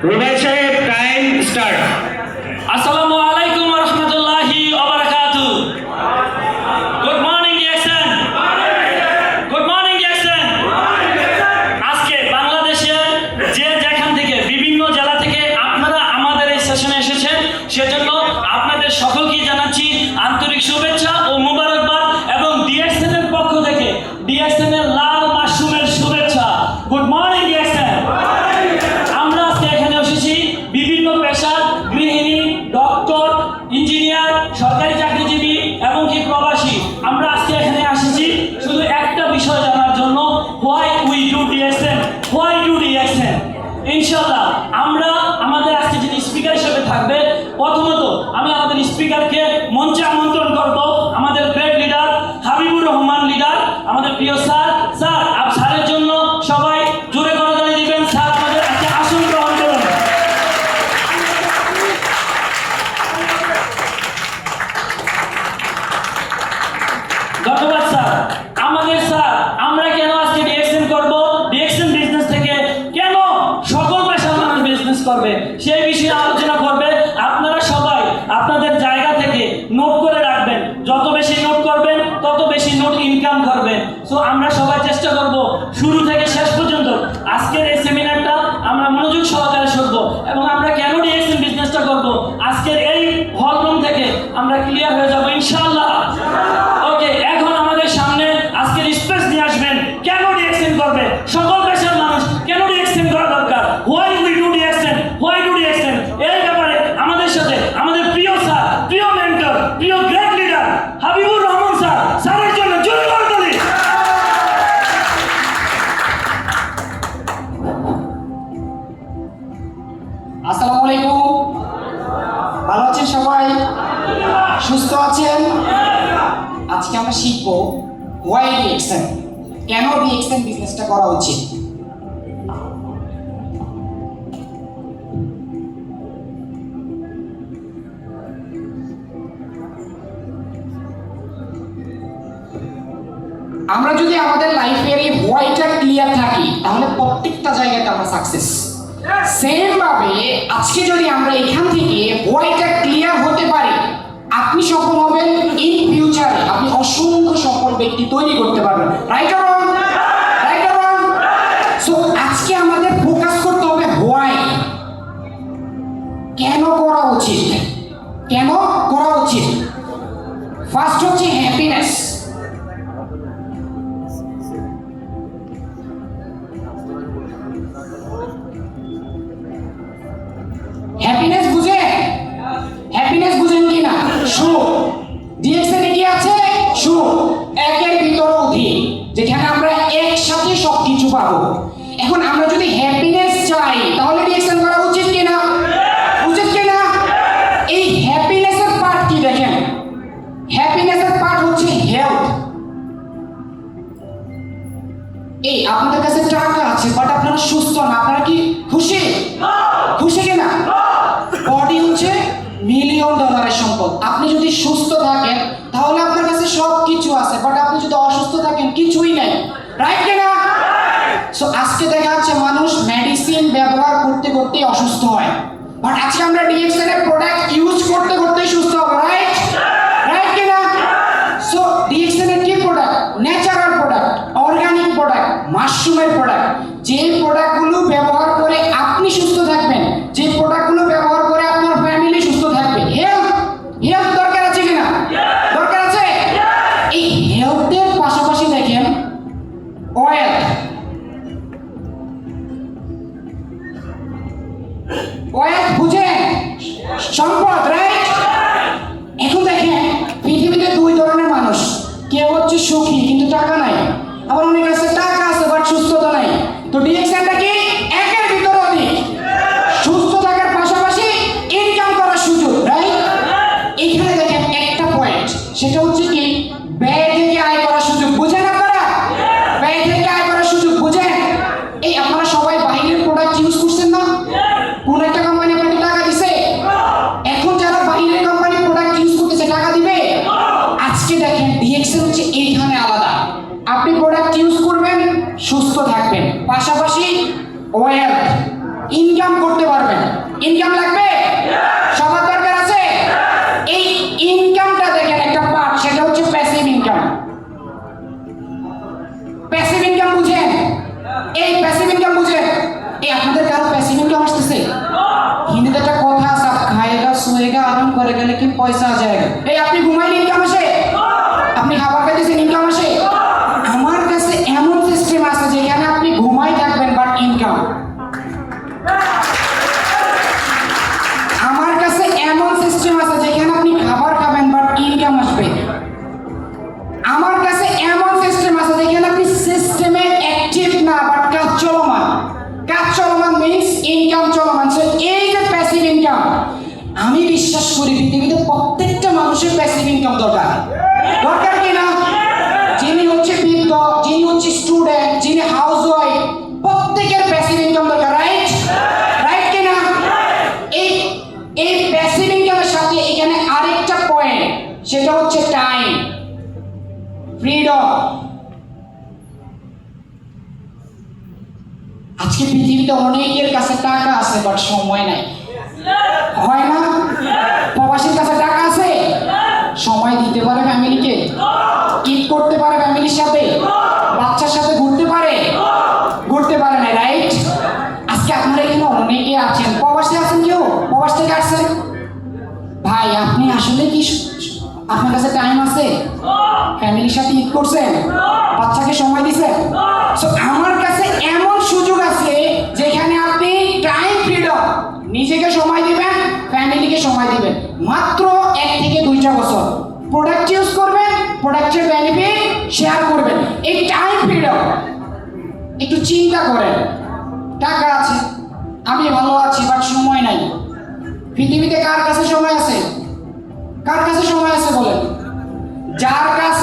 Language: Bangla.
রুবেল সাহেব, টাইম স্টার্ট। আসসালামু আলাইকুম ওয়া রাহমাতুল্লাহি ওয়া বারাকাতুহু। Good morning reaction. Good morning reaction. আজকে বাংলাদেশের যে যেখান থেকে বিভিন্ন জেলা থেকে আপনারা আমাদের এই সেশনে এসেছেন, সেজন্য আপনাদের সকলকে জানাচ্ছি আন্তরিক শুভেচ্ছা ও মোবারকবাদ এবং ডিএক্সএন এর পক্ষ থেকে ডিএক্সএন এর লাল মাশরুমের শুভেচ্ছা। Good morning reaction. আমরা আজকে এখানে এসেছি বিভিন্ন পেশার গৃহিণী, ডক্টর, ইঞ্জিনিয়ার, সরকারি চাকরিজীবী এবং কি প্রবাসী। আমরা আজকে এখানে এসেছি শুধু একটা বিষয় জানার জন্য, why we do DXN, why do DXN. ইনশাআল্লাহ আমরা আমাদের আজকে যিনি স্পিকার হিসেবে থাকবে, প্রথমত আমি আমাদের স্পিকারকে মঞ্চে আমন্ত্রণ করব, আমাদের great leader Habibur Rahman leader, আমাদের প্রিয় স্যার। স্যার, স্যারের জন্য সবাই জোরে করতালি দিবেন। স্যার আমাদের আজকে আসন গ্রহণ করুন। ধন্যবাদ স্যার। আমাদের স্যার, আমরা কেন আজকে ডিএক্সএন করব, ডিএক্সএন বিজনেস থেকে কেন সকল পেশার মানুষ বিজনেস করবে সেই বিষয়ে আলোচনা করবে। আপনারা সবাই আপনাদের জায়গা থেকে নোট করে রাখবেন, যত বেশি নোট করবেন তত বেশি নোট ইনকাম করবেন। সো আমরা সবাই চেষ্টা করব শুরু থেকে শেষ পর্যন্ত আজকের এই সেমিনারটা আমরা মনোযোগ সহকারে শুনব এবং আমরা কেন ডিএক্সএন বিজনেসটা করব আজকের এই হল রুম থেকে আমরা ক্লিয়ার হয়ে যাব ইনশাআল্লাহ। ওকে, এখন আমাদের সামনে আজকের স্পেস নিয়ে আসবেন কেন ডিএক্সএন করবে সকল পেশার মানুষ, কেন ডিএক্সএন করা দরকার, why we do DXN, why do DXN. এই ব্যাপারে আমাদের সাথে আমাদের প্রিয় স্যার, প্রিয় মেন্টর, প্রিয় great leader Habibur Rahman sir, স্যারের জন্য জোরে করতালি। আসসালামু আলাইকুম। ভালো আছেন সবাই? সুস্থ আছেন? আজকে আমরা শিখব হোয়াই ডিএক্সএন, কেন ডিএক্সএন বিজনেসটা করা উচিত। আমরা যদি আমাদের লাইফের এই হোয়াইটা ক্লিয়ার থাকি তাহলে প্রত্যেকটা জায়গাতে আমরা সাকসেস। সেম ভাবে আজকে যদি আমরা এখান থেকে হোয়াইটা ক্লিয়ার হতে পারি, আপনি সফল হবেন। ইন ফিউচারে আপনি অসংখ্য সফল ব্যক্তি তৈরি করতে পারবেন। Right or wrong? Right or wrong? So আজকে আমাদের ফোকাস করতে হবে হোয়াই, কেন করা উচিত, কেন করা উচিত। ফার্স্ট হচ্ছে হ্যাপিনেস। হ্যাপিনেস বুঝেন? হ্যাপিনেস বুঝেন কি না? সুখ। ডিএক্সএন কি আছে? সুখ। একের ভিতরে অধিক, যেখানে আমরা একসাথে সবকিছু পাবো। এখন আমরা যদি হ্যাপিনেস চাই তাহলে ডিএক্সএন করা উচিত কি না? উচিত কি না? এই হ্যাপিনেসের পার্ট কি দেখেন? হ্যাপিনেসের পার্ট হচ্ছে হেলথ। এই আপনাদের কাছে টাকা আছে বাট আপনারা সুস্থ না, আপনারা কি খুশি? খুশি কিনা? বডি হচ্ছে মিলিয়ন ডলারের সম্পদ। আপনি যদি সুস্থ থাকেন তাহলে আপনার কাছে সব কিছু আছে, বাট আপনি যদি অসুস্থ থাকেন কিছুই নাই। রাইট কিনা? সো আজকে দেখা যাচ্ছে মানুষ মেডিসিন ব্যবহার করতে করতে অসুস্থ হয়, বাট আজকে আমরা ডিএক্সএন এর প্রোডাক্ট ইউজ করতে করতে সুস্থ হব। রাইট? রাইট কিনা? সো ডিএক্সএন এর কি product? Natural product, organic product, মাশরুমের প্রোডাক্ট। যে প্রোডাক্টগুলো ব্যবহার করে আপনি সুস্থ থাকবেন, যে প্রোডাক্টগুলো ব্যবহার করে আপনার ফ্যামিলি সুস্থ থাকবে। হেলথ, হেলথ দরকার আছে কিনা? দরকার আছে। এই হেলথের পাশাপাশি দেখেন ওয়েলথ। ওয়েলথ বুঝেন? সম্পদ। রাইট? এখন দেখেন পৃথিবীতে দুই ধরনের মানুষ, কেউ হচ্ছে সুখী কিন্তু টাকা নাই, আবার অনেক আছে টাকা আছে বাট সুস্থতা নাই। তো ডিএক্সএনটা কি? একের ভিতরে অধিক। সুস্থ থাকার পাশাপাশি ইনকাম করার সুযোগ। রাইট? এখানে দেখেন একটা পয়েন্ট, সেটা হচ্ছে কি ব্যয় থেকে আয় করার সুযোগ। বুঝেন আপনারা? ব্যয় থেকে আয় করার সুযোগ বুঝেন? এই আপনারা সবাই বাইরের প্রোডাক্ট ইউজ করছেন না? কোন একটা কোম্পানি আপনাকে টাকা দিছে? এখন যারা বাইরের কোম্পানি প্রোডাক্ট ইউজ করতেছে টাকা দিবে? আজকে দেখেন ডিএক্সএন হচ্ছে এইখানে আলাদা। আপনি প্রোডাক্ট ইউজ করবেন, সুস্থ থাকবেন, পাশাপাশি ওয়েলথ ইনকাম করতে পারবেন। ইনকাম লাগবে, সবার দরকার আছে। এই ইনকামটা দেখেন একটা পার্ট, সেটা হচ্ছে প্যাসিভ ইনকাম। প্যাসিভ ইনকাম বুঝেন? এই প্যাসিভ ইনকাম বুঝেন? এই আপনাদের কারো প্যাসিভ ইনকাম আসতেছে? হিন্দিতে একটা কথা আছে, খায়েগা সোয়েগা আরাম করে গেলে কি পয়সা आ जाएगा। এই আপনি ঘুমাইলে ইনকাম আসে, আপনি খাবার খাইতেছেন ইনকাম আসে। আমার কাছে এমন সিস্টেম আছে যেখানে আপনি ঘুমাই থাকবেন বাট ইনকাম। আমার কাছে এমন সিস্টেম আছে যেখানে আপনি খাবার খাবেন বাট ইনকাম আসবে। আমার কাছে এমন সিস্টেম আছে যেখানে আপনি সিস্টেমে অ্যাক্টিভ না বাট কাজ চলমান। কাজ চলমান মিন্স ইনকাম চলমান। সো এই যে প্যাসিভ ইনকাম, আমি বিশ্বাস করি পৃথিবীতে প্রত্যেকটা মানুষের প্যাসিভ ইনকাম দরকার। দরকার কি না? যিনি হচ্ছে বৃদ্ধ, যিনি হচ্ছে স্টুডেন্ট, যিনি হাউসওয়াইফ, প্রত্যেকের প্যাসিভ ইনকাম দরকার। রাইট? রাইট কি না? এই প্যাসিভ ইনকামের সাথে এখানে আরেকটা পয়েন্ট, সেটা হচ্ছে টাইম, ফ্রিডম। আজকে পৃথিবীতে অনেকের কাছে টাকা আছে বাট সময় নাই, হয় না? প্রবাসীর কাছে টাকা আছে, সময় দিতে পারে ফ্যামিলিকে, ঈদ করতে পারে ফ্যামিলির সাথে, বাচ্চার সাথে ঘুরতে পারে না। রাইট? আজকে আপনারা এখানে অনেকে আছেন, প্রবাসী আছেন, কেউ প্রবাস থেকে আসছেন। ভাই আপনি আসলে কি আপনার কাছে টাইম আছে? ফ্যামিলির সাথে ঈদ করছেন, বাচ্চাকে সময় দিছেন? সো আমার কাছে এমন সুযোগ আছে যেখানে আপনি টাইম ফ্রিডম, নিজেকে সময় দিবেন, ফ্যামিলিকে সময় দিবেন। মাত্র 1 থেকে 2টা বছর প্রোডাক্ট ইউজ করবেন, প্রোডাক্টের বেনিফিট শেয়ার করবেন। এই টাইম ফ্রিডম একটু চিন্তা করেন। টাকা আছে, আমি ভালো আছি বাট সময় নাই। পৃথিবীতে কার কাছে সময় আছে? কার কাছে সময় আছে বলেন? যার কাছে